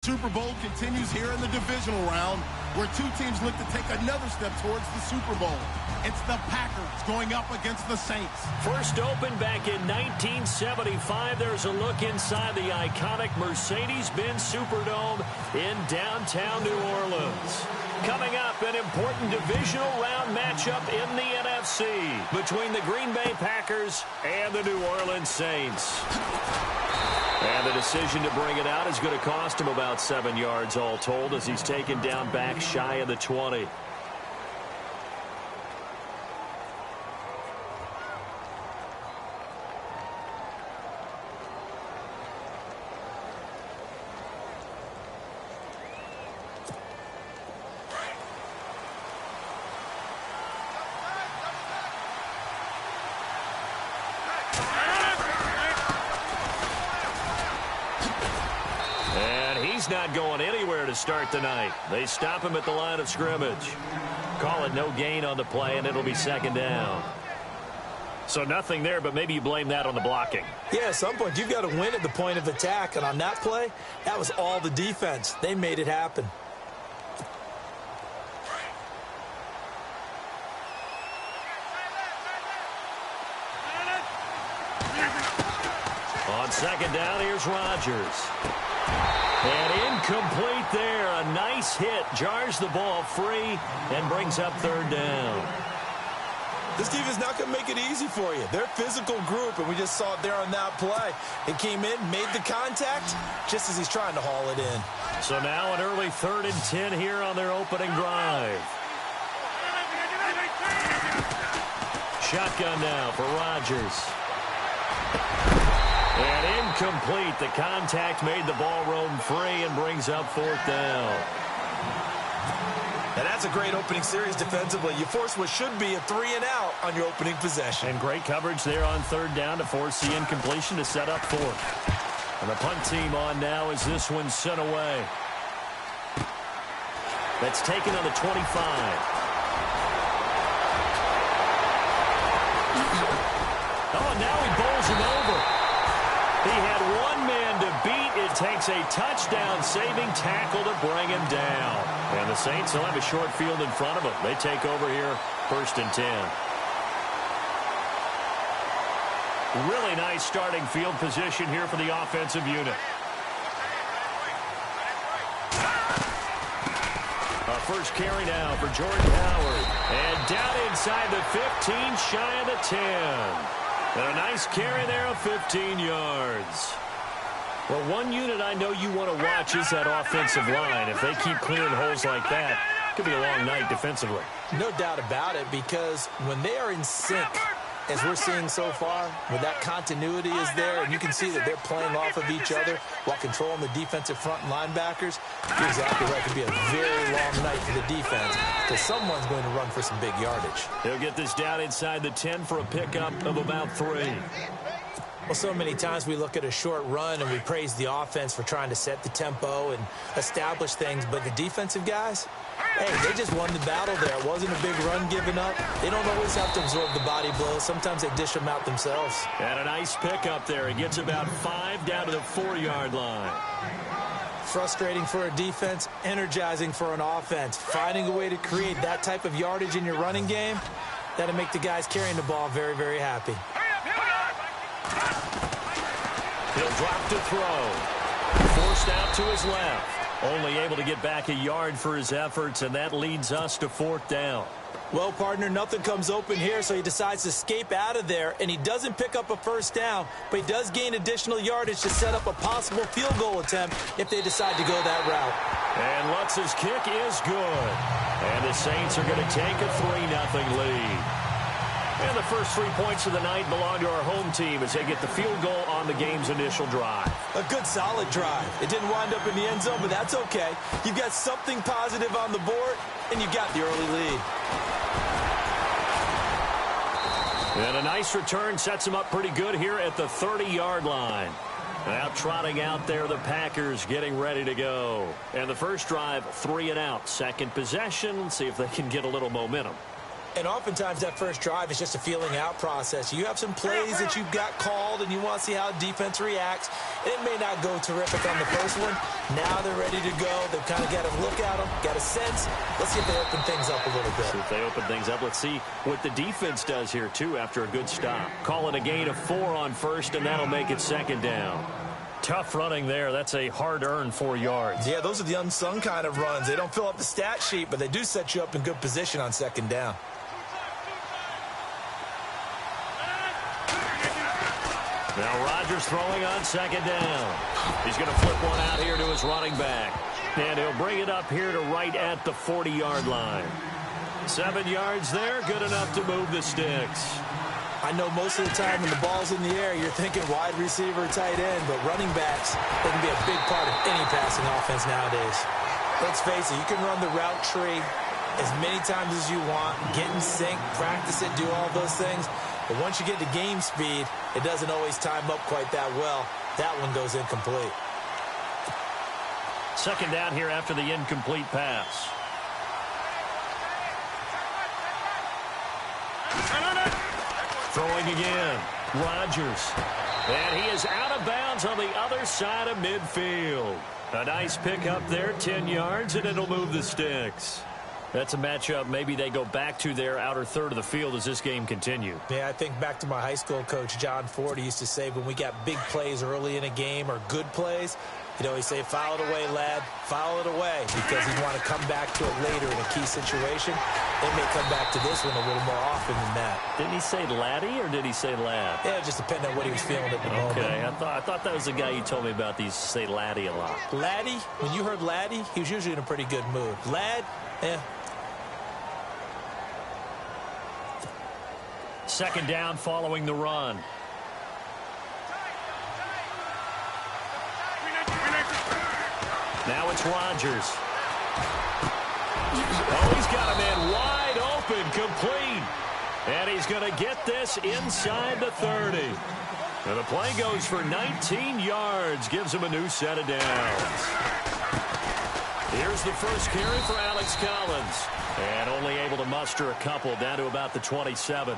Super Bowl continues here in the divisional round, where two teams look to take another step towards the Super Bowl. It's the Packers going up against the Saints. First opened back in 1975. There's a look inside the iconic Mercedes-Benz Superdome in downtown New Orleans. Coming up, an important divisional round matchup in the NFC between the Green Bay Packers and the New Orleans Saints. And the decision to bring it out is going to cost him about 7 yards all told as he's taken down back shy of the 20. Not going anywhere to start the night. They stop him at the line of scrimmage. Call it no gain on the play, and it'll be second down. So nothing there, but maybe you blame that on the blocking. Yeah, at some point, you've got to win at the point of attack. And on that play, that was all the defense. They made it happen. On second down, here's Rodgers. And incomplete there. A nice hit. Jars the ball free and brings up third down. This defense is not going to make it easy for you. They're a physical group, and we just saw it there on that play. It came in, made the contact, just as he's trying to haul it in. So now an early 3rd and 10 here on their opening drive. Shotgun now for Rodgers. And incomplete. The contact made the ball roam free and brings up 4th down. And that's a great opening series defensively. You force what should be a 3 and out on your opening possession. And great coverage there on 3rd down to force the incompletion to set up 4th. And the punt team on now as this one's sent away. That's taken on the 25. Oh, now he bowls him over. He had one man to beat. It takes a touchdown-saving tackle to bring him down. And the Saints will have a short field in front of them. They take over here, 1st and 10. Really nice starting field position here for the offensive unit. Our first carry now for Jordan Howard. And down inside the 15, shy of the 10. And a nice carry there of 15 yards. Well, one unit I know you want to watch is that offensive line. If they keep clearing holes like that, it could be a long night defensively. No doubt about it, because when they are in sync, as we're seeing so far, when that continuity is there, and you can see that they're playing off of each other while controlling the defensive front and linebackers, you're exactly right. It could be a very long night for the defense, because someone's going to run for some big yardage. He'll get this down inside the 10 for a pickup of about 3. Well, so many times we look at a short run and we praise the offense for trying to set the tempo and establish things, but the defensive guys, hey, they just won the battle there. It wasn't a big run given up. They don't always have to absorb the body blows. Sometimes they dish them out themselves. And a nice pickup there. He gets about 5 down to the 4-yard line. Frustrating for a defense, energizing for an offense. Finding a way to create that type of yardage in your running game, that'll make the guys carrying the ball very, very happy. He'll drop to throw. Forced out to his left. Only able to get back a yard for his efforts, and that leads us to 4th down. Well, partner, nothing comes open here, so he decides to escape out of there, and he doesn't pick up a 1st down, but he does gain additional yardage to set up a possible field goal attempt if they decide to go that route. And Lutz's kick is good. And the Saints are going to take a 3-0 lead. And the first 3 points of the night belong to our home team as they get the field goal on the game's initial drive. A good, solid drive. It didn't wind up in the end zone, but that's okay. You've got something positive on the board, and you got the early lead. And a nice return sets them up pretty good here at the 30-yard line. Now trotting out there, the Packers getting ready to go. And the first drive, 3 and out. Second possession, see if they can get a little momentum. And oftentimes that first drive is just a feeling out process. You have some plays that you've got called and you want to see how defense reacts. It may not go terrific on the first one. Now they're ready to go. They've kind of got a look at them, got a sense. Let's see if they open things up a little bit. See if they open things up. Let's see what the defense does here, too, after a good stop. Call it a gain of 4 on first, and that'll make it second down. Tough running there. That's a hard-earned 4 yards. Yeah, those are the unsung kind of runs. They don't fill up the stat sheet, but they do set you up in good position on second down. Now Rodgers throwing on second down. He's going to flip one out here to his running back. And he'll bring it up here to right at the 40-yard line. 7 yards there, good enough to move the sticks. I know most of the time when the ball's in the air, you're thinking wide receiver, tight end, but running backs, they can be a big part of any passing offense nowadays. Let's face it, you can run the route tree as many times as you want, get in sync, practice it, do all those things. But once you get to game speed, it doesn't always time up quite that well. That one goes incomplete. Second down here after the incomplete pass. Throwing again. Rodgers. And he is out of bounds on the other side of midfield. A nice pickup there, 10 yards, and it'll move the sticks. That's a matchup maybe they go back to their outer third of the field as this game continues. Yeah, I think back to my high school coach, John Ford. He used to say when we got big plays early in a game or good plays, he'd always say, foul it away, lad, foul it away, because he'd want to come back to it later in a key situation. They may come back to this one a little more often than that. Didn't he say laddie or did he say lad? Yeah, it just depended on what he was feeling at the moment. Okay, I thought that was the guy you told me about. These say laddie a lot. Laddie, when you heard laddie, he was usually in a pretty good mood. Lad, Second down following the run. Now it's Rodgers. Oh, he's got a man wide open, complete. And he's going to get this inside the 30. And the play goes for 19 yards, gives him a new set of downs. Here's the first carry for Alex Collins. And only able to muster a couple down to about the 27.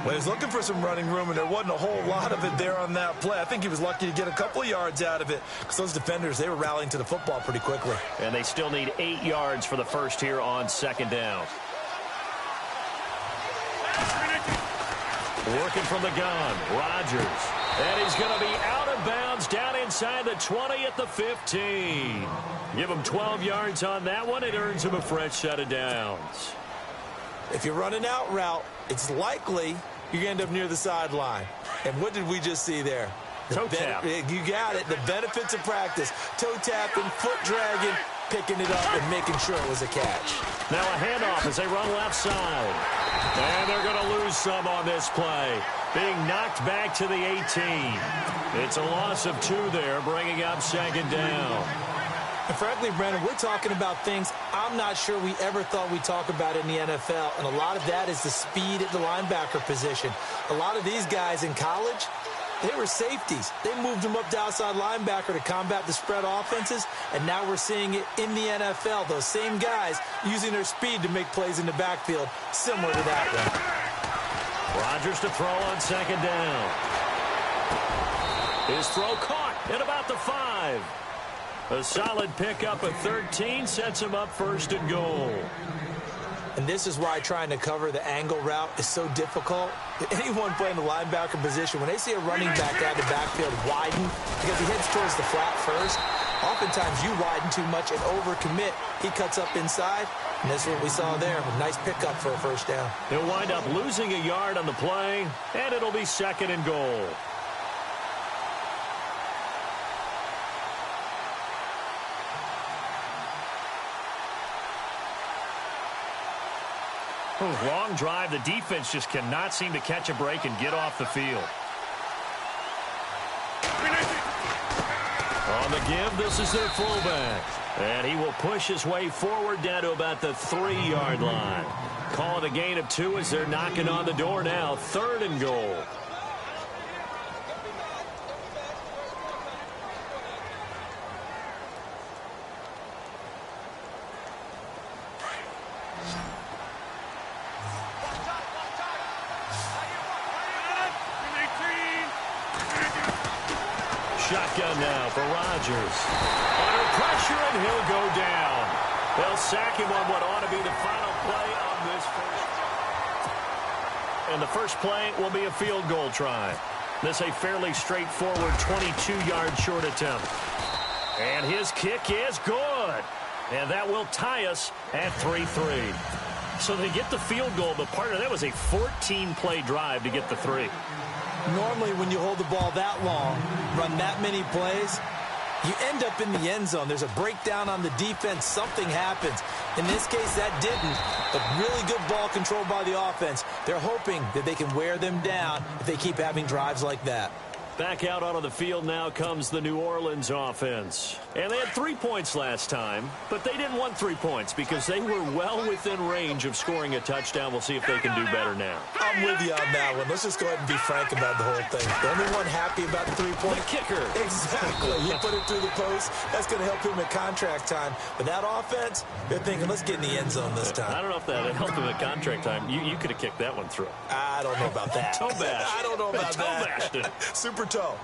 Well, he was looking for some running room, and there wasn't a whole lot of it there on that play. I think he was lucky to get a couple of yards out of it because those defenders, they were rallying to the football pretty quickly. And they still need 8 yards for the first here on second down. Working from the gun, Rodgers. And he's going to be out of bounds down inside the 20 at the 15. Give him 12 yards on that one. It earns him a fresh set of downs. If you run an out route, it's likely you're going to end up near the sideline. And what did we just see there? Toe tap. You got it. The benefits of practice. Toe tapping, foot dragging, picking it up, and making sure it was a catch. Now a handoff as they run left side. And they're going to lose some on this play. Being knocked back to the 18. It's a loss of 2 there, bringing up second down. And frankly, Brennan, we're talking about things I'm not sure we ever thought we'd talk about in the NFL. And a lot of that is the speed at the linebacker position. A lot of these guys in college, they were safeties. They moved them up to outside linebacker to combat the spread offenses. And now we're seeing it in the NFL. Those same guys using their speed to make plays in the backfield, similar to that one. Rodgers to throw on second down. His throw caught at about the 5. A solid pickup at 13 sets him up first and goal. And this is why trying to cover the angle route is so difficult. Anyone playing the linebacker position, when they see a running back out of the backfield widen, because he heads towards the flat first, oftentimes you widen too much and overcommit. He cuts up inside, and this is what we saw there. A nice pickup for a first down. He'll wind up losing a yard on the play, and it'll be second and goal. Long drive. The defense just cannot seem to catch a break and get off the field. On the give, this is their fullback. And he will push his way forward down to about the 3-yard line. Call it a gain of 2 as they're knocking on the door now. Third and goal. shotgun now for Rodgers. Under pressure, and he'll go down. They'll sack him on what ought to be the final play on this first. And the first play will be a field goal try. This a fairly straightforward 22-yard short attempt. And his kick is good. And that will tie us at 3-3. So they get the field goal, but part of that was a 14-play drive to get the 3. Normally, when you hold the ball that long, run that many plays, you end up in the end zone. There's a breakdown on the defense. Something happens. In this case, that didn't. But really good ball control by the offense. They're hoping that they can wear them down if they keep having drives like that. Back out onto the field now comes the New Orleans offense. And they had 3 points last time, but they didn't want 3 points because they were well within range of scoring a touchdown. We'll see if they can do better now. I'm with you on that one. Let's just go ahead and be frank about the whole thing. The only one happy about the 3-point. The kicker. Exactly. He put it through the post. That's going to help him at contract time. But that offense, they're thinking, let's get in the end zone this time. I don't know if that helped him at contract time. You could have kicked that one through. I don't know about that. Toe bash. I don't know about Toe that. bashed it. Super toe.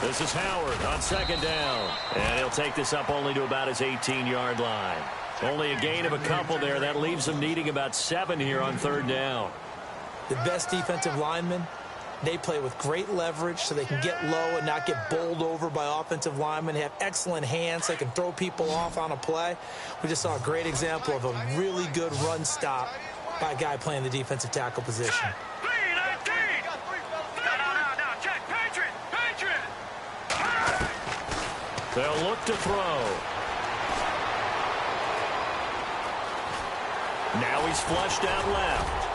This is Howard on second down. And he'll take this up only to about his 18-yard line. Only a gain of a couple there. That leaves them needing about 7 here on third down. The best defensive linemen, they play with great leverage so they can get low and not get bowled over by offensive linemen. They have excellent hands. They can throw people off on a play. We just saw a great example of a really good run stop by a guy playing the defensive tackle position. They'll look to throw. Now he's flushed out left.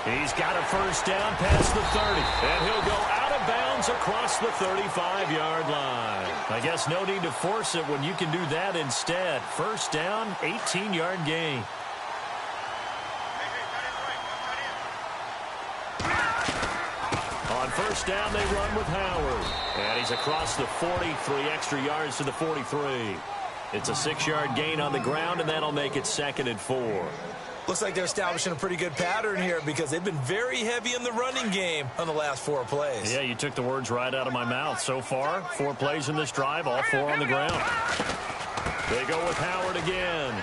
He's got a first down past the 30. And he'll go out of bounds across the 35-yard line. I guess no need to force it when you can do that instead. First down, 18-yard gain. On first down, they run with Howard. And he's across the 43 extra yards to the 43. It's a 6-yard gain on the ground, and that'll make it 2nd and 4. Looks like they're establishing a pretty good pattern here because they've been very heavy in the running game on the last 4 plays. Yeah, you took the words right out of my mouth. So far, 4 plays in this drive, all 4 on the ground. They go with Howard again.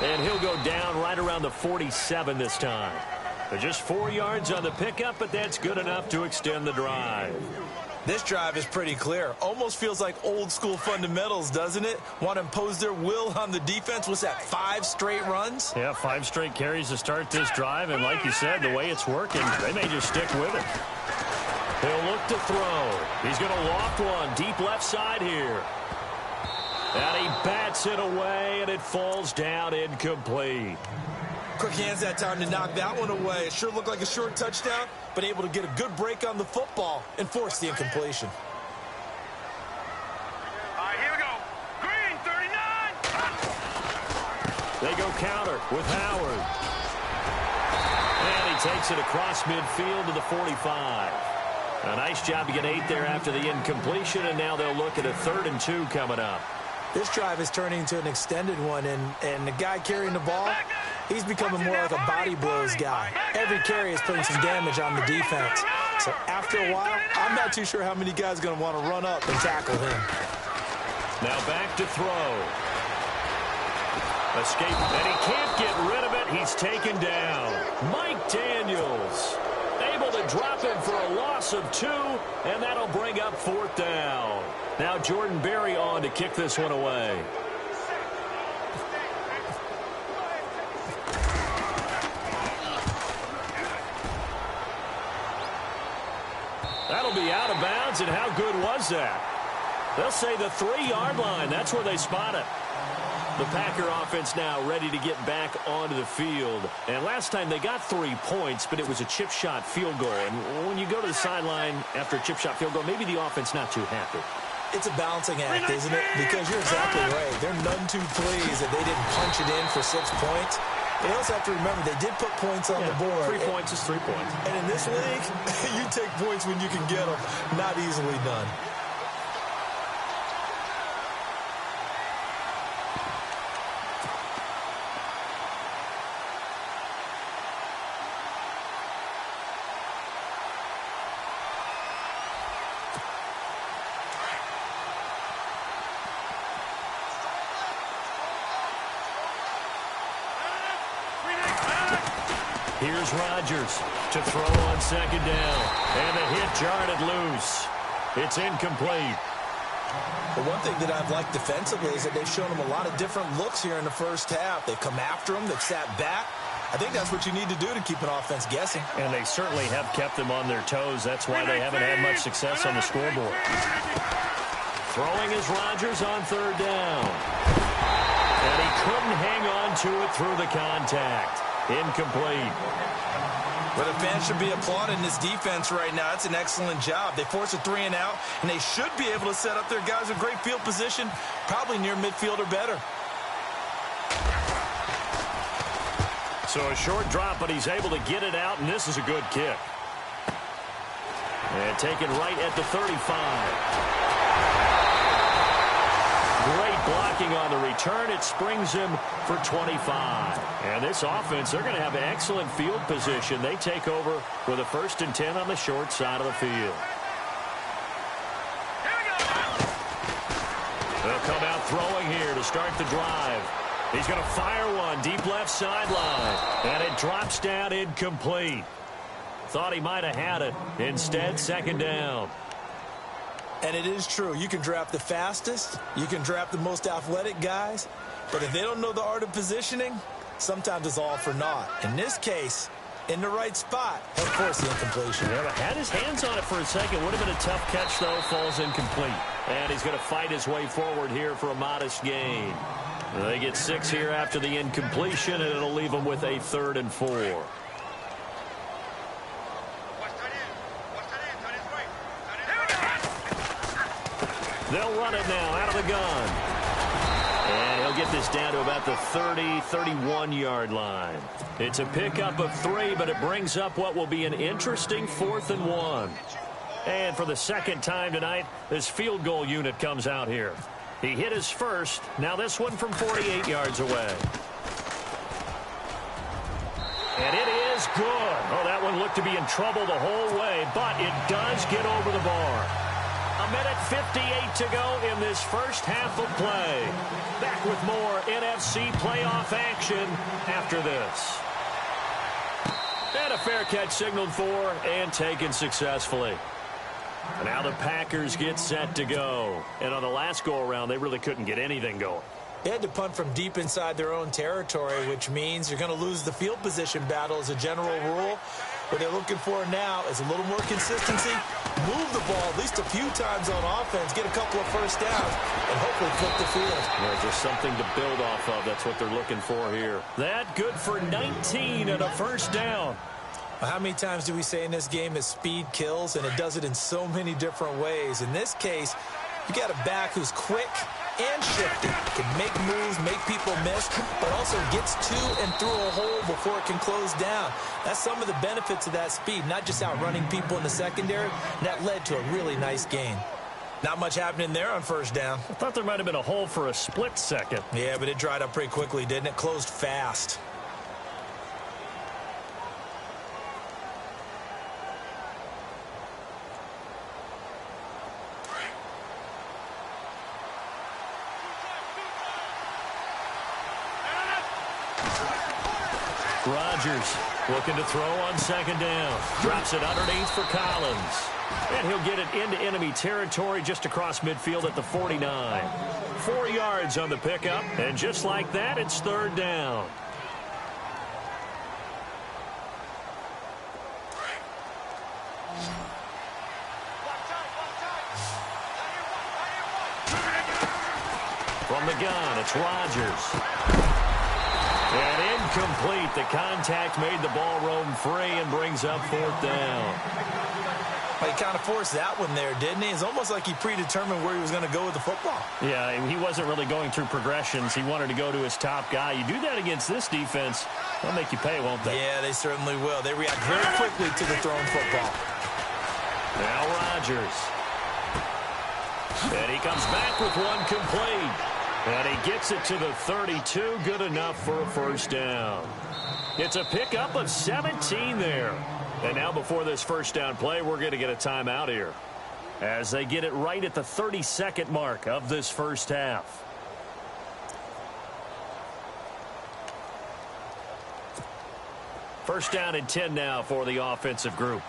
And he'll go down right around the 47 this time. They're just 4 yards on the pickup, but that's good enough to extend the drive. This drive is pretty clear. Almost feels like old-school fundamentals, doesn't it? Want to impose their will on the defense. What's that, 5 straight runs? Yeah, 5 straight carries to start this drive, and like you said, the way it's working, they may just stick with it. He'll look to throw. He's going to loft one deep left side here. And he bats it away, and it falls down incomplete. Quick hands that time to knock that one away. It sure looked like a short touchdown, but able to get a good break on the football and force the incompletion. All right, here we go. Green, 39. They go counter with Howard. And he takes it across midfield to the 45. A nice job to get 8 there after the incompletion, and now they'll look at a 3rd and 2 coming up. This drive is turning into an extended one, and the guy carrying the ball, he's becoming more like a body blows guy. Every carry is putting some damage on the defense. So after a while, I'm not too sure how many guys are going to want to run up and tackle him. Now back to throw. Escape, and he can't get rid of it. He's taken down. Mike Daniels able to drop him for a loss of 2, and that'll bring up 4th down. Now Jordan Berry on to kick this one away. That'll be out of bounds, and how good was that? They'll say the 3-yard line. That's where they spot it. The Packer offense now ready to get back onto the field. And last time they got 3 points, but it was a chip shot field goal. And when you go to the sideline after a chip shot field goal, maybe the offense not too happy. It's a balancing act, isn't it? Because you're exactly right. They're none too pleased that they didn't punch it in for 6 points. They also have to remember they did put points on the board. 3 points is 3 points. And in this league, you take points when you can get them. Not easily done. Here's Rodgers to throw on second down. And the hit jarred loose. It's incomplete. The one thing that I've liked defensively is that they've shown him a lot of different looks here in the first half. They've come after him. They've sat back. I think that's what you need to do to keep an offense guessing. And they certainly have kept them on their toes. That's why they haven't had much success on the scoreboard. Throwing is Rodgers on third down. And he couldn't hang on to it through the contact. Incomplete. But the fans should be applauding this defense right now. It's an excellent job. They force a 3-and-out, and they should be able to set up their guys in great field position, probably near midfield or better. So a short drop, but he's able to get it out, and this is a good kick. And taken right at the 35. Great blocking on the return. It springs him for 25. And this offense, they're going to have excellent field position. They take over with a 1st and 10 on the short side of the field. They'll come out throwing here to start the drive. He's going to fire one deep left sideline. And it drops down incomplete. Thought he might have had it. Instead, second down. And it is true. You can draft the fastest. You can draft the most athletic guys. But if they don't know the art of positioning, sometimes it's all for naught. In this case, in the right spot, he'll force the incompletion. Yeah, had his hands on it for a second. Would have been a tough catch, though. Falls incomplete. And he's going to fight his way forward here for a modest gain. They get 6 here after the incompletion, and it'll leave them with a 3rd and 4. They'll run it now out of the gun. And he'll get this down to about the 30, 31-yard line. It's a pickup of 3, but it brings up what will be an interesting 4th and 1. And for the second time tonight, this field goal unit comes out here. He hit his first. Now this one from 48 yards away. And it is good. Oh, that one looked to be in trouble the whole way, but it does get over the bar. A minute 58 to go in this first half of play. Back with more NFC playoff action after this. And a fair catch signaled for and taken successfully. Now the Packers get set to go. And on the last go-around, they really couldn't get anything going. They had to punt from deep inside their own territory, which means you're going to lose the field position battle as a general rule. What they're looking for now is a little more consistency, move the ball at least a few times on offense, get a couple of first downs, and hopefully flip the field. There's just something to build off of. That's what they're looking for here. That good for 19 and a first down. How many times do we say in this game that speed kills, and it does it in so many different ways? In this case, you got a back who's quick and shifty, can make moves, make people miss, but also gets to and through a hole before it can close down. That's some of the benefits of that speed, not just outrunning people in the secondary. That led to a really nice gain. Not much happening there on first down. I thought there might have been a hole for a split second. Yeah, but it dried up pretty quickly, didn't it? Closed fast. Rodgers looking to throw on second down. Drops it underneath for Collins. And he'll get it into enemy territory just across midfield at the 49. 4 yards on the pickup. And just like that, it's third down. From the gun, it's Rodgers. And incomplete. The contact made the ball roam free and brings up fourth down. Well, he kind of forced that one there, didn't he? It's almost like he predetermined where he was going to go with the football. Yeah, he wasn't really going through progressions. He wanted to go to his top guy. You do that against this defense, they'll make you pay, won't they? Yeah, they certainly will. They react very quickly to the thrown football. Now Rodgers. And he comes back with one complete. And he gets it to the 32. Good enough for a first down. It's a pickup of 17 there. And now before this first down play, we're going to get a timeout here, as they get it right at the 32nd mark of this first half. First down and 10 now for the offensive group.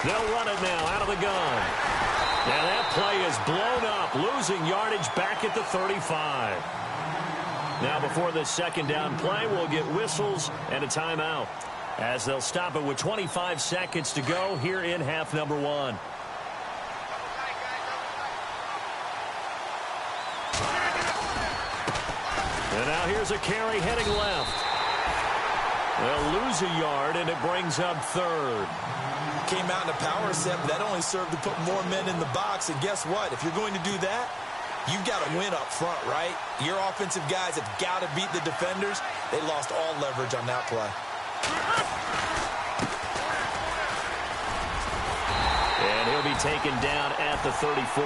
They'll run it now out of the gun. And that play is blown up, losing yardage back at the 35. Now before this second down play, we'll get whistles and a timeout, as they'll stop it with 25 seconds to go here in half number 1. And now here's a carry heading left. They'll lose a yard, and it brings up third. Came out in a power set, but that only served to put more men in the box. And guess what? If you're going to do that, you've got to win up front, right? Your offensive guys have got to beat the defenders. They lost all leverage on that play. And he'll be taken down at the 34.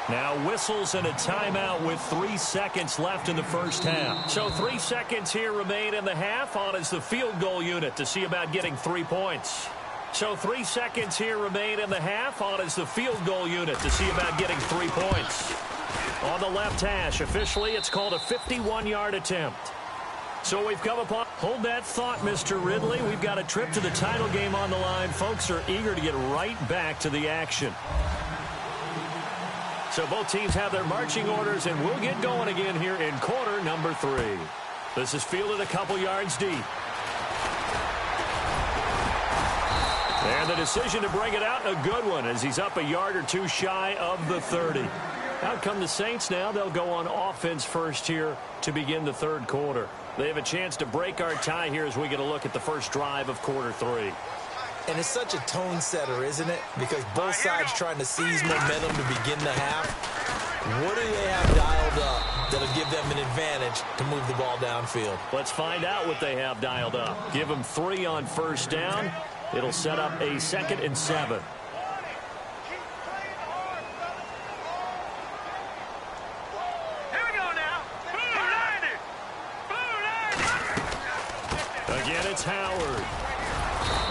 Now whistles and a timeout with 3 seconds left in the first half. So 3 seconds here remain in the half. On is the field goal unit to see about getting 3 points. So 3 seconds here remain in the half. On is the field goal unit to see about getting 3 points. On the left hash, officially it's called a 51-yard attempt. So we've come upon... Hold that thought, Mr. Ridley. We've got a trip to the title game on the line. Folks are eager to get right back to the action. So both teams have their marching orders, and we'll get going again here in quarter number 3. This is fielded a couple yards deep. And the decision to bring it out, a good one, as he's up a yard or two shy of the 30. Out come the Saints now. They'll go on offense first here to begin the third quarter. They have a chance to break our tie here as we get a look at the first drive of quarter 3. And it's such a tone setter, isn't it? Because both sides trying to seize momentum to begin the half. What do they have dialed up that'll give them an advantage to move the ball downfield? Let's find out what they have dialed up. Give them 3 on first down. It'll set up a 2nd and 7. Here we go now. Again, it's Howard.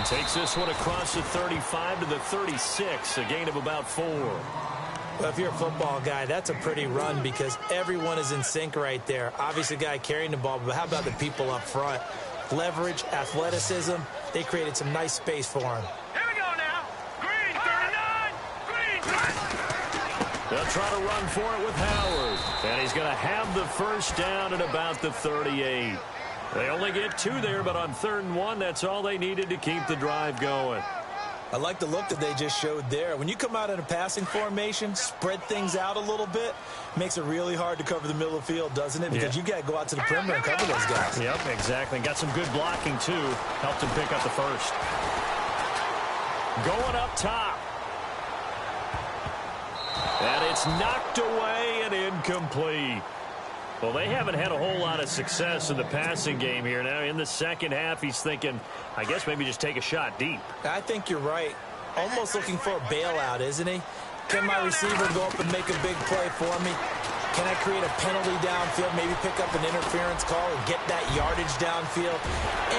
Takes this one across the 35 to the 36, a gain of about 4. Well, if you're a football guy, that's a pretty run because everyone is in sync right there. Obviously, the guy carrying the ball, but how about the people up front? Leverage, athleticism, they created some nice space for him. Here we go now. Green, 39. Green. They'll try to run for it with Howard. And he's going to have the first down at about the 38. They only get 2 there, but on 3rd and 1, that's all they needed to keep the drive going. I like the look that they just showed there. When you come out in a passing formation, spread things out a little bit, makes it really hard to cover the middle of the field, doesn't it? Because you got to go out to the perimeter and cover those guys. Yep, exactly. Got some good blocking, too. Helped him pick up the first. Going up top. And it's knocked away and incomplete. Well, they haven't had a whole lot of success in the passing game here. Now, in the second half, he's thinking, I guess maybe just take a shot deep. I think you're right. Almost looking for a bailout, isn't he? Can my receiver go up and make a big play for me? Can I create a penalty downfield, maybe pick up an interference call and get that yardage downfield?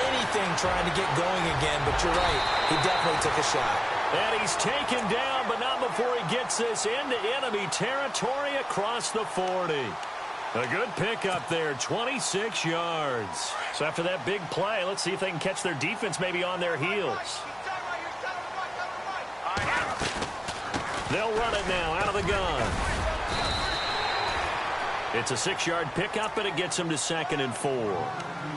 Anything trying to get going again, but you're right. He definitely took a shot. And he's taken down, but not before he gets this into enemy territory across the 40. A good pickup there, 26 yards. So after that big play, let's see if they can catch their defense maybe on their heels. They'll run it now out of the gun. It's a 6-yard pickup, and it gets them to 2nd and 4.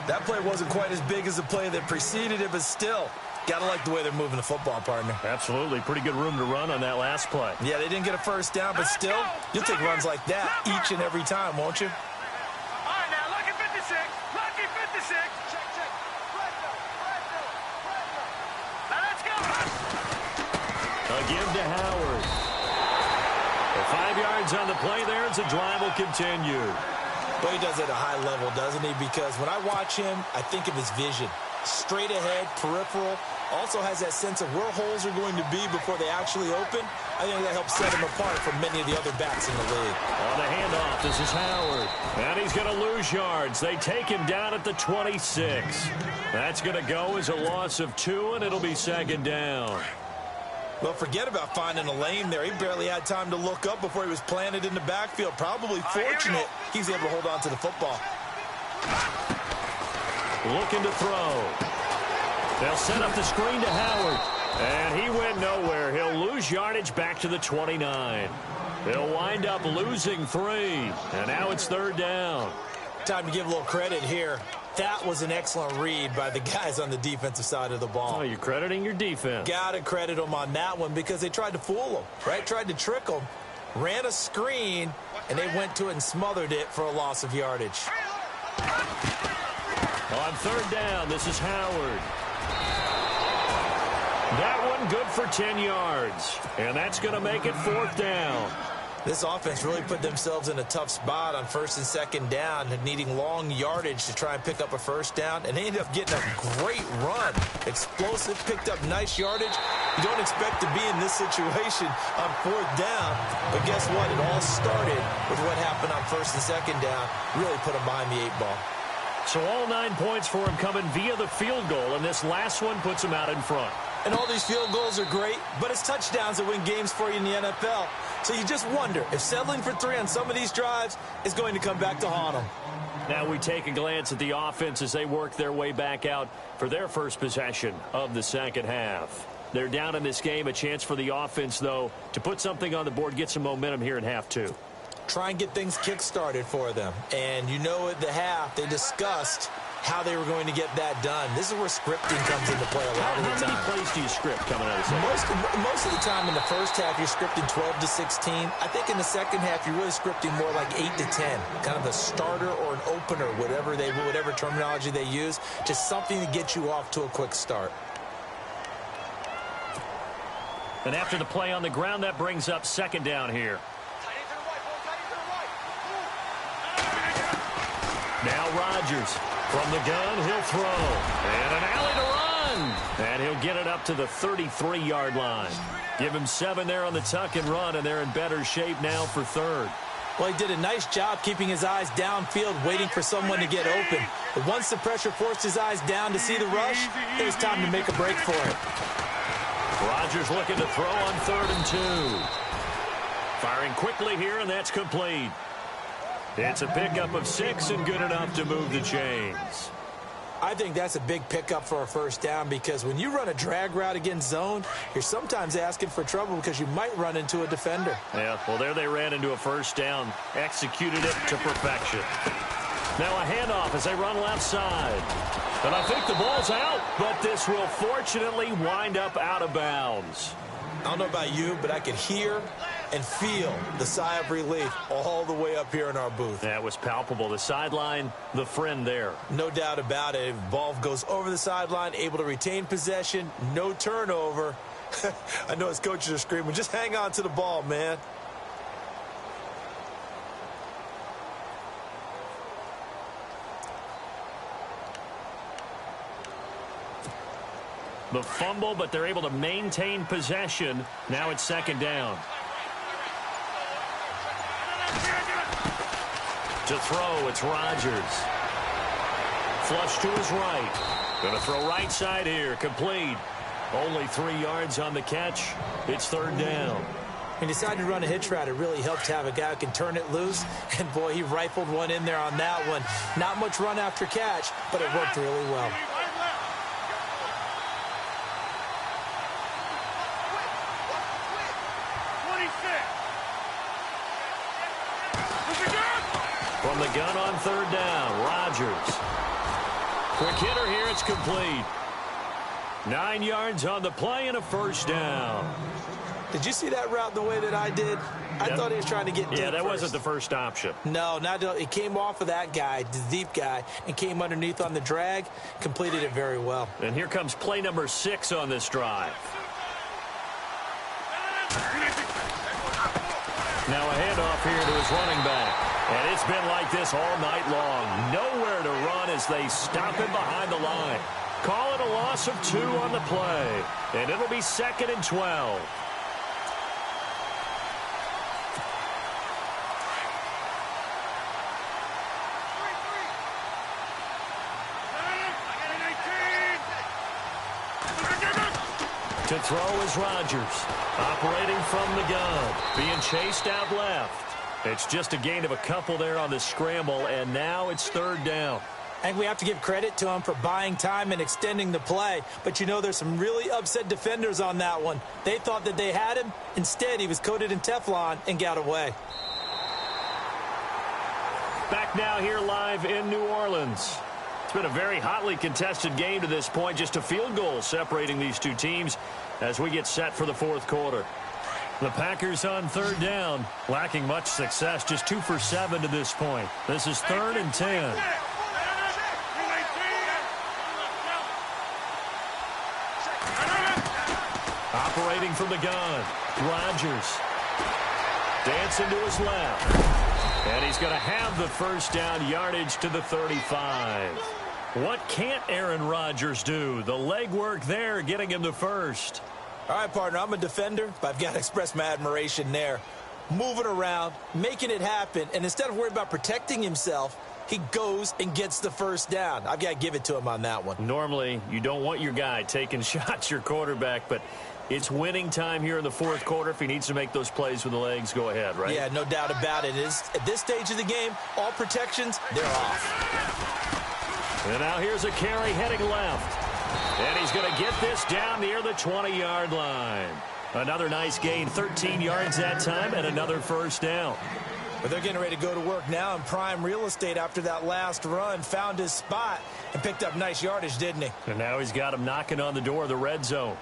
That play wasn't quite as big as the play that preceded it, but still, got to like the way they're moving the football, partner. Absolutely. Pretty good room to run on that last play. Yeah, they didn't get a first down, but still, you'll take runs like that each and every time, won't you? All right, now, lucky 56. Lucky 56. Check. Now, let's go. A give to Howard. 5 yards on the play there as the drive will continue. Well, he does it at a high level, doesn't he? Because when I watch him, I think of his vision. Straight ahead, peripheral. Also has that sense of where holes are going to be before they actually open. I think that helps set him apart from many of the other backs in the league. On the handoff, this is Howard. And he's going to lose yards. They take him down at the 26. That's going to go as a loss of 2, and it'll be 2nd down. Well, forget about finding a lane there. He barely had time to look up before he was planted in the backfield. Probably fortunate he's able to hold on to the football. Looking to throw. They'll set up the screen to Howard. And he went nowhere. He'll lose yardage back to the 29. He'll wind up losing 3. And now it's 3rd down. Time to give a little credit here. That was an excellent read by the guys on the defensive side of the ball. Oh, you're crediting your defense. Got to credit them on that one because they tried to fool them, right? Tried to trick them, ran a screen, and they went to it and smothered it for a loss of yardage. On 3rd down, this is Howard. That one good for 10 yards. And that's going to make it 4th down. This offense really put themselves in a tough spot on 1st and 2nd down, needing long yardage to try and pick up a 1st down, and they ended up getting a great run. Explosive, picked up nice yardage. You don't expect to be in this situation on 4th down, but guess what? It all started with what happened on 1st and 2nd down. Really put them behind the 8 ball. So all 9 points for him coming via the field goal, and this last one puts him out in front. And all these field goals are great, but it's touchdowns that win games for you in the NFL. So you just wonder if settling for 3 on some of these drives is going to come back to haunt them. Now we take a glance at the offense as they work their way back out for their first possession of the 2nd half. They're down in this game. A chance for the offense, though, to put something on the board, get some momentum here in half 2. Try and get things kick-started for them. And you know at the half, they discussed how they were going to get that done. This is where scripting comes into play a lot of the time. How many plays do you script coming out of the second? Most of the time in the first half, you're scripting 12 to 16. I think in the second half, you're really scripting more like 8 to 10. Kind of a starter or an opener, whatever terminology they use. Just something to get you off to a quick start. And after the play on the ground, that brings up 2nd down here. Now Rodgers from the gun, he'll throw. And an alley to run. And he'll get it up to the 33-yard line. Give him 7 there on the tuck and run, and they're in better shape now for 3rd. Well, he did a nice job keeping his eyes downfield, waiting for someone to get open. But once the pressure forced his eyes down to see the rush, it was time to make a break for it. Rodgers looking to throw on 3rd and 2. Firing quickly here, and that's complete. It's a pickup of 6 and good enough to move the chains. I think that's a big pickup for a 1st down because when you run a drag route against zone, you're sometimes asking for trouble because you might run into a defender. Yeah, well, there they ran into a 1st down, executed it to perfection. Now a handoff as they run left side. And I think the ball's out, but this will fortunately wind up out of bounds. I don't know about you, but I could hear and feel the sigh of relief all the way up here in our booth. That was palpable. The sideline, the friend there. No doubt about it. Ball goes over the sideline, able to retain possession, no turnover. I know his coaches are screaming, just hang on to the ball, man. The fumble, but they're able to maintain possession. Now it's 2nd down. To throw, it's Rodgers. Flush to his right. Going to throw right side here. Complete. Only 3 yards on the catch. It's 3rd down. He decided to run a hitch route. It really helped to have a guy who can turn it loose. And, boy, he rifled one in there on that one. Not much run after catch, but it worked really well. From the gun on 3rd down, Rodgers. Quick hitter here, it's complete. 9 yards on the play and a 1st down. Did you see that route the way that I did? I thought he was trying to get deep. Yeah, that first. wasn't the first option. No, it came off of that guy, the deep guy, and came underneath on the drag, completed it very well. And here comes play number 6 on this drive. Now a handoff here to his running back. And it's been like this all night long. Nowhere to run as they stop him behind the line. Call it a loss of 2 on the play. And it'll be 2nd and 12. To throw is Rodgers. Operating from the gun. Being chased out left. It's just a gain of a couple there on the scramble, and now it's 3rd down. I think we have to give credit to him for buying time and extending the play. But, you know, there's some really upset defenders on that one. They thought that they had him. Instead, he was coated in Teflon and got away. Back now here live in New Orleans. It's been a very hotly contested game to this point. Just a field goal separating these two teams as we get set for the fourth quarter. The Packers on third down, lacking much success, just 2 for 7 to this point. This is 3rd and 10. Operating from the gun, Rodgers. Dancing to his left. And he's going to have the first down, yardage to the 35. What can't Aaron Rodgers do? The legwork there getting him the first. All right, partner, I'm a defender, but I've got to express my admiration there. Moving around, making it happen, and instead of worrying about protecting himself, he goes and gets the first down. I've got to give it to him on that one. Normally, you don't want your guy taking shots, your quarterback, but it's winning time here in the fourth quarter. If he needs to make those plays with the legs, go ahead, right? Yeah, no doubt about it. At this stage of the game, all protections, they're off. And now here's a carry heading left. And he's going to get this down near the 20-yard line. Another nice gain, 13 yards that time, and another first down. But they're getting ready to go to work now in prime real estate after that last run. Found his spot and picked up nice yardage, didn't he? And now he's got him knocking on the door of the red zone.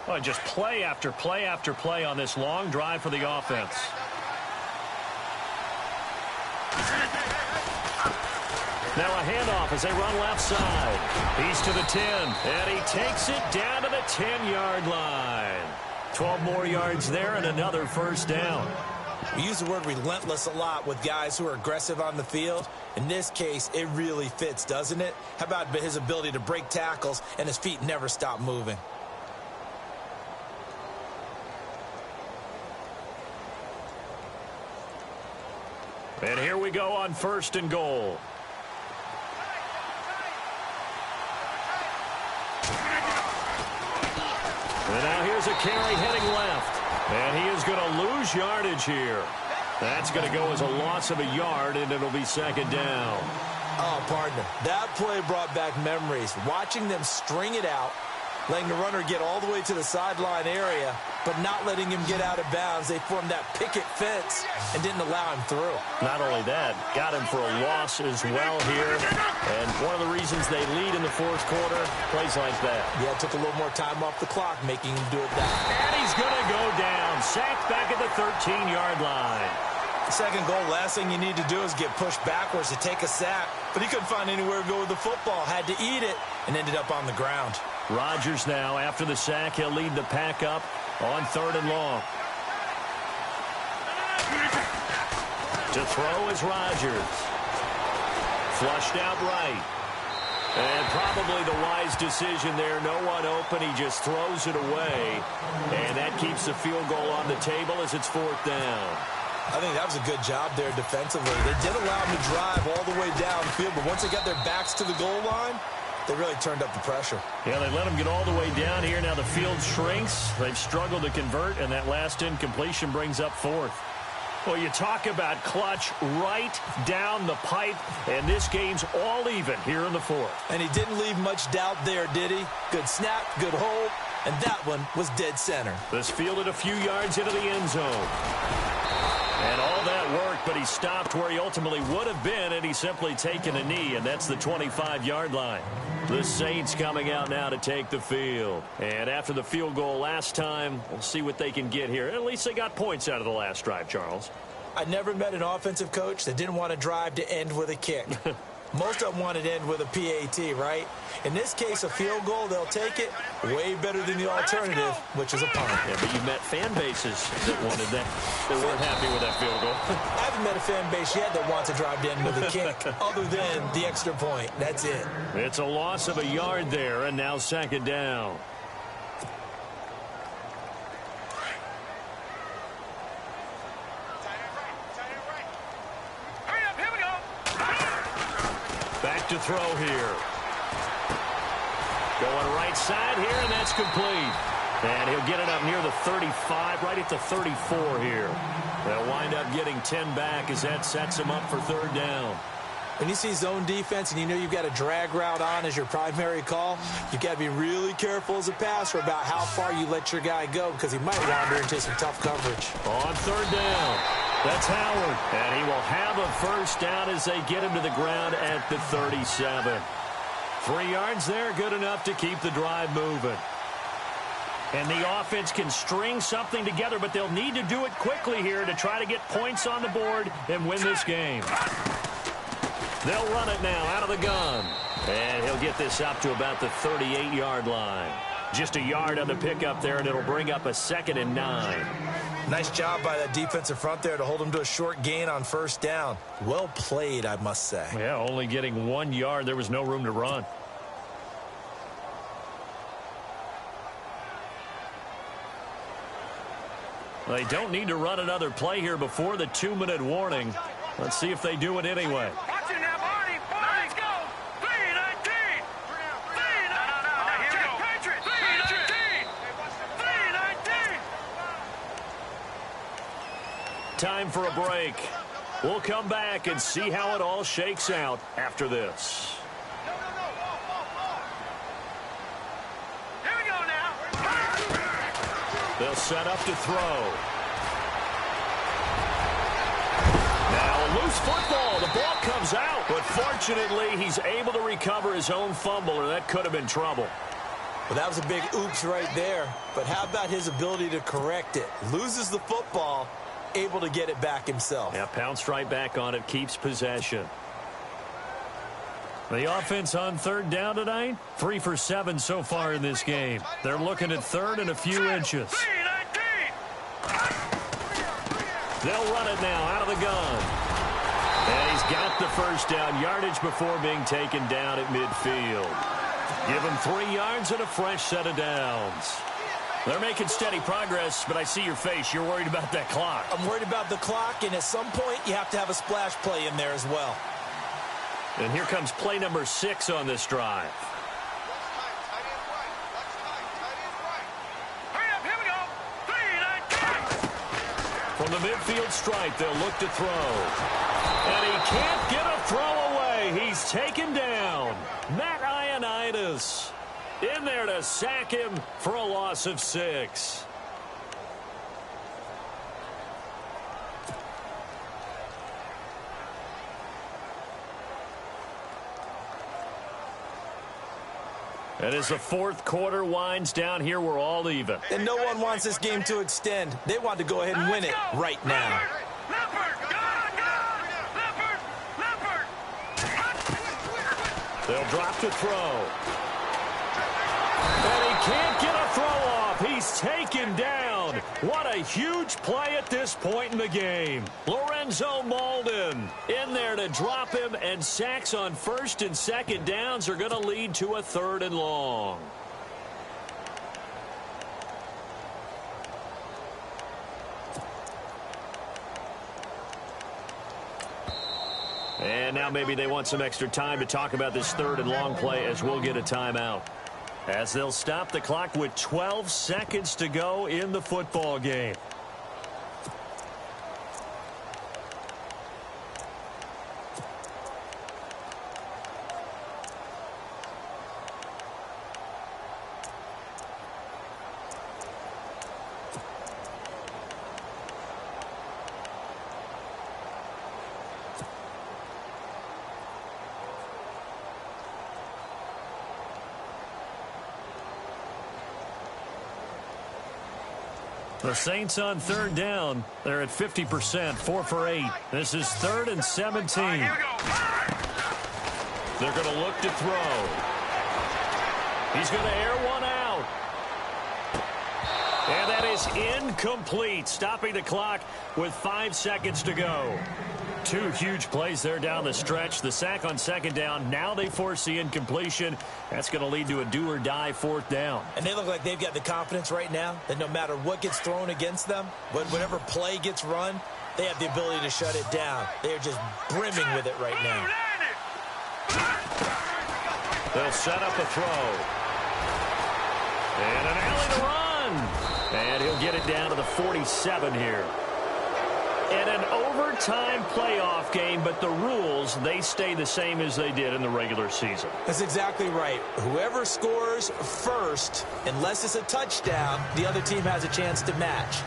Well, just play after play after play on this long drive for the offense. Now a handoff as they run left side. He's to the 10, and he takes it down to the 10-yard line. 12 more yards there and another first down. We use the word relentless a lot with guys who are aggressive on the field. In this case, it really fits, doesn't it? How about his ability to break tackles and his feet never stop moving? And here we go on 1st and goal. And now here's a carry heading left. And he is going to lose yardage here. That's going to go as a loss of a yard, and it'll be 2nd down. Oh, partner, that play brought back memories. Watching them string it out, letting the runner get all the way to the sideline area, but not letting him get out of bounds. They formed that picket fence and didn't allow him through. Not only that, got him for a loss as well here. And one of the reasons they lead in the fourth quarter, plays like that. Yeah, it took a little more time off the clock, making him do it that way. And he's going to go down. Sacked back at the 13-yard line. Second goal, last thing you need to do is get pushed backwards to take a sack. But he couldn't find anywhere to go with the football. Had to eat it and ended up on the ground. Rodgers now, after the sack, he'll lead the pack up on 3rd and long. To throw is Rodgers. Flushed out right. And probably the wise decision there. No one open. He just throws it away. And that keeps the field goal on the table as it's 4th down. I think that was a good job there defensively. They did allow him to drive all the way downfield, but once they got their backs to the goal line, they really turned up the pressure. Yeah, they let him get all the way down here. Now the field shrinks. They've struggled to convert, and that last incompletion brings up 4th. Well, you talk about clutch right down the pipe, and this game's all even here in the 4th. And he didn't leave much doubt there, did he? Good snap, good hold, and that one was dead center. This fielded a few yards into the end zone. And all that worked, but he stopped where he ultimately would have been, and he's simply taken a knee, and that's the 25-yard line. The Saints coming out now to take the field. And after the field goal last time, we'll see what they can get here. At least they got points out of the last drive, Charles. I never met an offensive coach that didn't want to drive to end with a kick. Most of them wanted to end with a PAT, right? In this case, a field goal, they'll take it. Way better than the alternative, which is a punt. Yeah, but you've met fan bases that wanted that, that weren't happy with that field goal. I haven't met a fan base yet that wants to drive to end with a kick, other than the extra point. That's it. It's a loss of a yard there, and now 2nd down. Back to throw here. Going right side here, and that's complete. And he'll get it up near the 35, right at the 34 here. They'll wind up getting 10 back as that sets him up for third down. When you see zone defense and you know you've got a drag route on as your primary call, you've got to be really careful as a passer about how far you let your guy go because he might wander into some tough coverage. On third down, that's Howard. And he will have a first down as they get him to the ground at the 37. 3 yards there, good enough to keep the drive moving. And the offense can string something together, but they'll need to do it quickly here to try to get points on the board and win this game. They'll run it now out of the gun. And he'll get this up to about the 38-yard line. Just a yard on the pickup there, and it'll bring up a 2nd and 9. Nice job by that defensive front there to hold him to a short gain on first down. Well played, I must say. Yeah, only getting 1 yard. There was no room to run. They don't need to run another play here before the 2-minute warning. Let's see if they do it anyway. Watch it now, Barney. Let's go. 319. 319. Here we go. Patriots. 319. 319. Time for a break. We'll come back and see how it all shakes out after this. Here we go now. They'll set up to throw. Now a loose football. The ball comes out. But fortunately, he's able to recover his own fumble, or that could have been trouble. Well, that was a big oops right there. But how about his ability to correct it? Loses the football, able to get it back himself. Yeah, pounced right back on it, keeps possession. The offense on third down tonight, 3 for 7 so far in this game. They're looking at third and a few inches. 319. They'll run it now out of the gun. And he's got the first down, yardage before being taken down at midfield. Give him 3 yards and a fresh set of downs. They're making steady progress, but I see your face. You're worried about that clock. I'm worried about the clock, and at some point you have to have a splash play in there as well. And here comes play number 6 on this drive. Hurry up, here we go. 319. From the midfield stripe, they'll look to throw. And he can't get a throw away. He's taken down. Matt Ioannidis in there to sack him for a loss of 6. And as the fourth quarter winds down here, we're all even. And no one wants this game to extend. They want to go ahead and win it right now. Leopard, They'll drop to throw. And he can't get a throw off. He's taken down. What a huge play at this point in the game. Lorenzo Malden in there to drop him, and sacks on first and second downs are going to lead to a 3rd and long. And now maybe they want some extra time to talk about this 3rd and long play, as we'll get a timeout. As they'll stop the clock with 12 seconds to go in the football game. The Saints on third down. They're at 50%, 4 for 8. This is 3rd and 17. Here we go. They're going to look to throw. He's going to air one out. And that is incomplete, stopping the clock with 5 seconds to go. 2 huge plays there down the stretch. The sack on second down. Now they force the incompletion. That's going to lead to a do-or-die 4th down. And they look like they've got the confidence right now that no matter what gets thrown against them, whatever play gets run, they have the ability to shut it down. They are just brimming with it right now. They'll set up a throw. And an alley to run. run. And he'll get it down to the 47 here. And an overtime playoff game, but the rules, they stay the same as they did in the regular season. That's exactly right. Whoever scores first, unless it's a touchdown, the other team has a chance to match.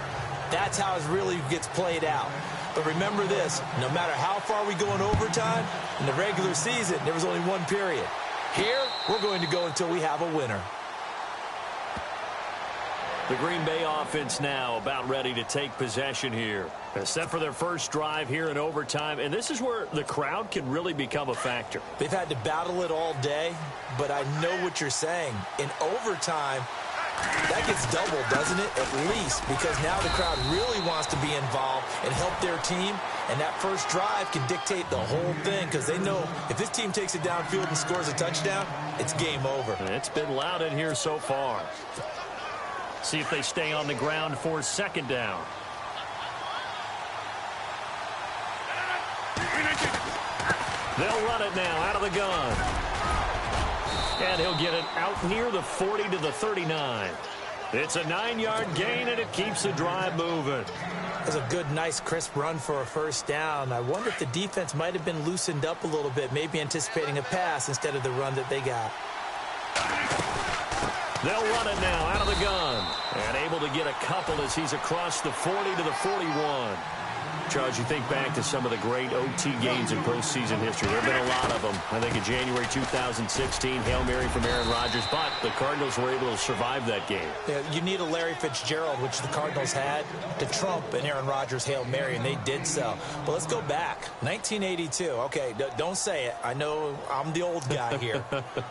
That's how it really gets played out. But remember this, no matter how far we go in overtime, in the regular season, there was only one period. Here, we're going to go until we have a winner. The Green Bay offense now about ready to take possession here. Set for their first drive here in overtime, and this is where the crowd can really become a factor. They've had to battle it all day, but I know what you're saying. In overtime, that gets doubled, doesn't it? At least, because now the crowd really wants to be involved and help their team, and that first drive can dictate the whole thing because they know if this team takes it downfield and scores a touchdown, it's game over. And it's been loud in here so far. See if they stay on the ground for second down. They'll run it now out of the gun. And he'll get it out near the 40 to the 39. It's a 9-yard gain, and it keeps the drive moving. That's a good, nice, crisp run for a first down. I wonder if the defense might have been loosened up a little bit, maybe anticipating a pass instead of the run that they got. They'll run it now out of the gun. And able to get a couple as he's across the 40 to the 41. Charles, you think back to some of the great OT games in postseason history. There have been a lot of them. I think in January 2016, Hail Mary from Aaron Rodgers, but the Cardinals were able to survive that game. Yeah, you need a Larry Fitzgerald, which the Cardinals had, to trump an Aaron Rodgers Hail Mary, and they did so. But let's go back. 1982. Okay, don't say it. I know I'm the old guy here.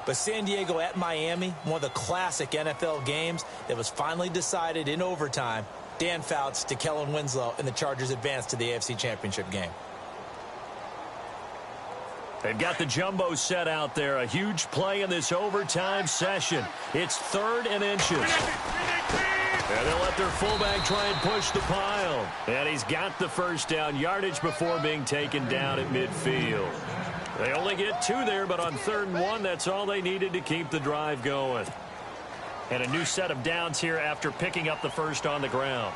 But San Diego at Miami, one of the classic NFL games that was finally decided in overtime. Dan Fouts to Kellen Winslow, and the Chargers advance to the AFC Championship game. They've got the jumbo set out there. A huge play in this overtime session. It's 3rd and inches. And they'll let their fullback try and push the pile. And he's got the first down yardage before being taken down at midfield. They only get 2 there, but on 3rd and 1, that's all they needed to keep the drive going. And a new set of downs here after picking up the first on the ground.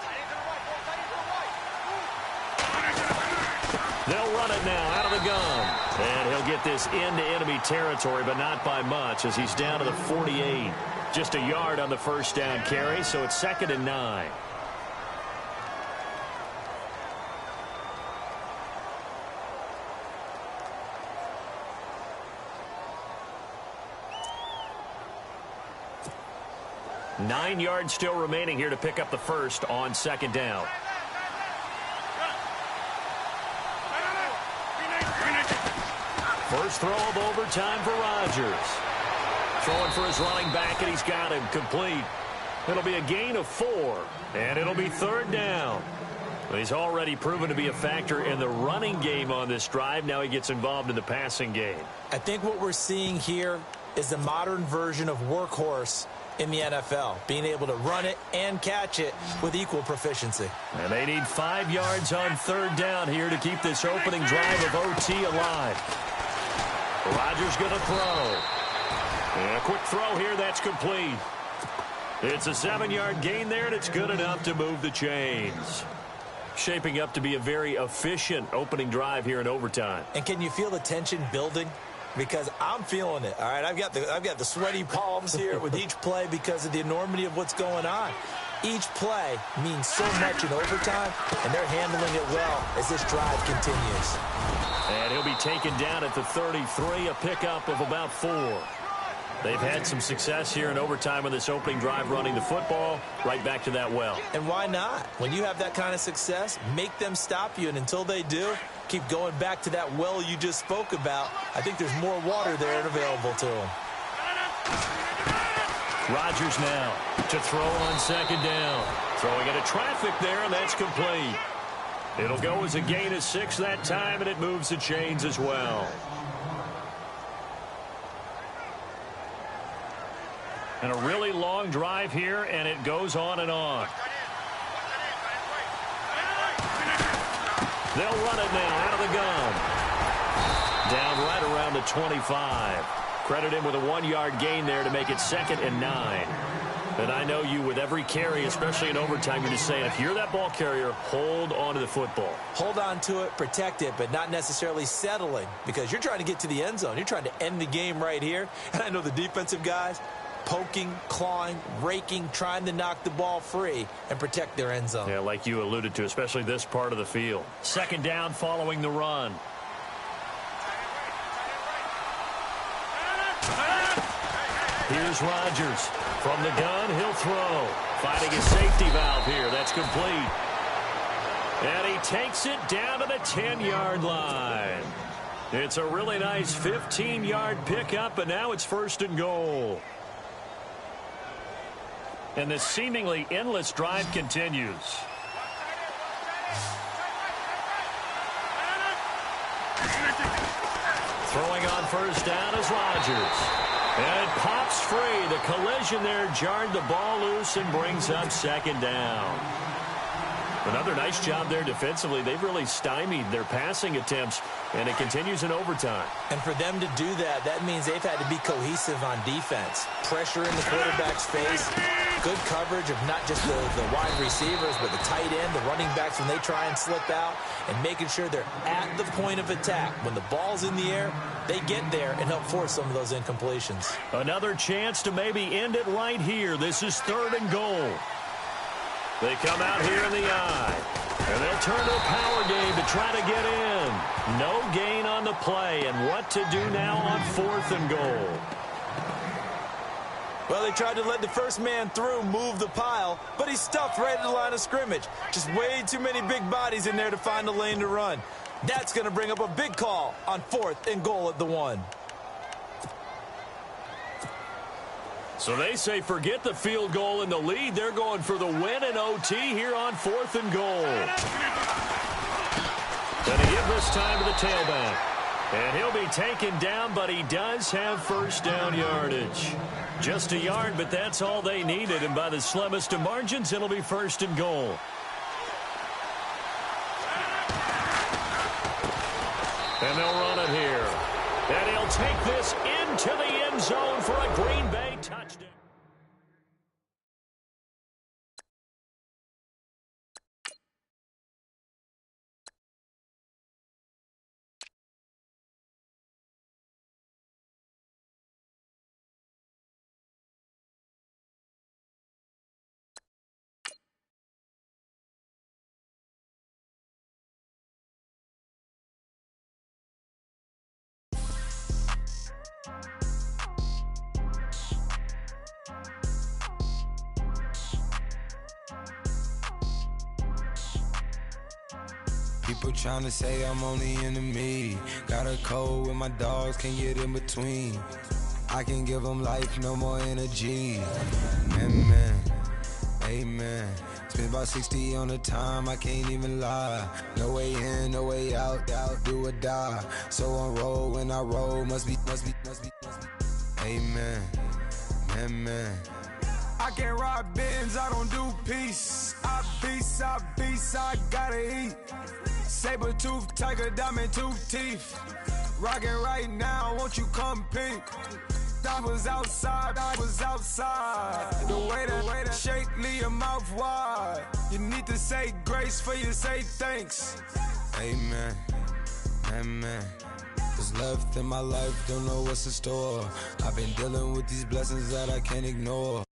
They'll run it now out of the gun. And he'll get this into enemy territory, but not by much as he's down to the 48. Just a yard on the first down carry, so it's 2nd and 9. Nine yards still remaining here to pick up the first on 2nd down. First throw of overtime for Rodgers. Throwing for his running back, and he's got him complete. It'll be a gain of 4, and it'll be 3rd down. He's already proven to be a factor in the running game on this drive. Now he gets involved in the passing game. I think what we're seeing here is the modern version of workhorse in the NFL, being able to run it and catch it with equal proficiency. And they need 5 yards on 3rd down here to keep this opening drive of OT alive. Rodgers going to throw. And a quick throw here, that's complete. It's a 7-yard gain there, and it's good enough to move the chains. Shaping up to be a very efficient opening drive here in overtime. And can you feel the tension building? Because I'm feeling it. All right, I've got the sweaty palms here with each play because of the enormity of what's going on. Each play means so much in overtime, and they're handling it well as this drive continues. And he'll be taken down at the 33, a pickup of about 4. They've had some success here in overtime on this opening drive running the football. Right back to that well. And why not? When you have that kind of success, make them stop you, and until they do, keep going back to that well you just spoke about. I think there's more water there and available to them. Rodgers now to throw on 2nd down. Throwing into traffic there, and that's complete. It'll go as a gain of 6 that time, and it moves the chains as well. And a really long drive here, and it goes on and on. They'll run it now out of the gun. Down right around the 25. Credit him with a 1-yard gain there to make it 2nd and 9. And I know you with every carry, especially in overtime, you're just saying, if you're that ball carrier, hold on to the football. Hold on to it, protect it, but not necessarily settling, because you're trying to get to the end zone. You're trying to end the game right here. And I know the defensive guys poking, clawing, raking, trying to knock the ball free and protect their end zone. Yeah, like you alluded to, especially this part of the field. Second down following the run. Here's Rodgers. From the gun, he'll throw. Finding his safety valve here. That's complete. And he takes it down to the 10-yard line. It's a really nice 15-yard pickup, and now it's 1st and goal. And this seemingly endless drive continues. Throwing on 1st down is Rodgers. And it pops free. The collision there jarred the ball loose and brings up 2nd down. Another nice job there defensively. They've really stymied their passing attempts, and it continues in overtime. And for them to do that, that means they've had to be cohesive on defense. Pressure in the quarterback's face, good coverage of not just the wide receivers, but the tight end, the running backs when they try and slip out, and making sure they're at the point of attack. When the ball's in the air, they get there and help force some of those incompletions. Another chance to maybe end it right here. This is 3rd and goal. They come out here in the eye, and they'll turn to a power game to try to get in. No gain on the play, and what to do now on 4th and goal. Well, they tried to let the first man through, move the pile, but he's stuffed right at the line of scrimmage. Just way too many big bodies in there to find a lane to run. That's going to bring up a big call on 4th and goal at the 1. So they say forget the field goal and the lead. They're going for the win in OT here on 4th and goal. Going to give this time to the tailback. And he'll be taken down, but he does have 1st down yardage. Just a yard, but that's all they needed. And by the slimmest of margins, it'll be 1st and goal. And they'll run it here. And he'll take this into the end zone for a Green Bay touchdown. People trying to say I'm on the enemy. Got a code with my dogs, can't get in between. I can give them life, no more energy. Amen, amen. Spent about 60 on the time, I can't even lie. No way in, no way out, do or die. So on roll, when I roll, must be. Amen, amen. I can't ride Benz, I don't do peace. I beast, I gotta eat. Saber tooth, tiger, diamond tooth teeth. Rockin' right now, won't you come peek? I was outside. The way that shake, leave your mouth wide. You need to say grace for you say thanks. Amen, amen. What's left in my life, don't know what's in store. I've been dealing with these blessings that I can't ignore.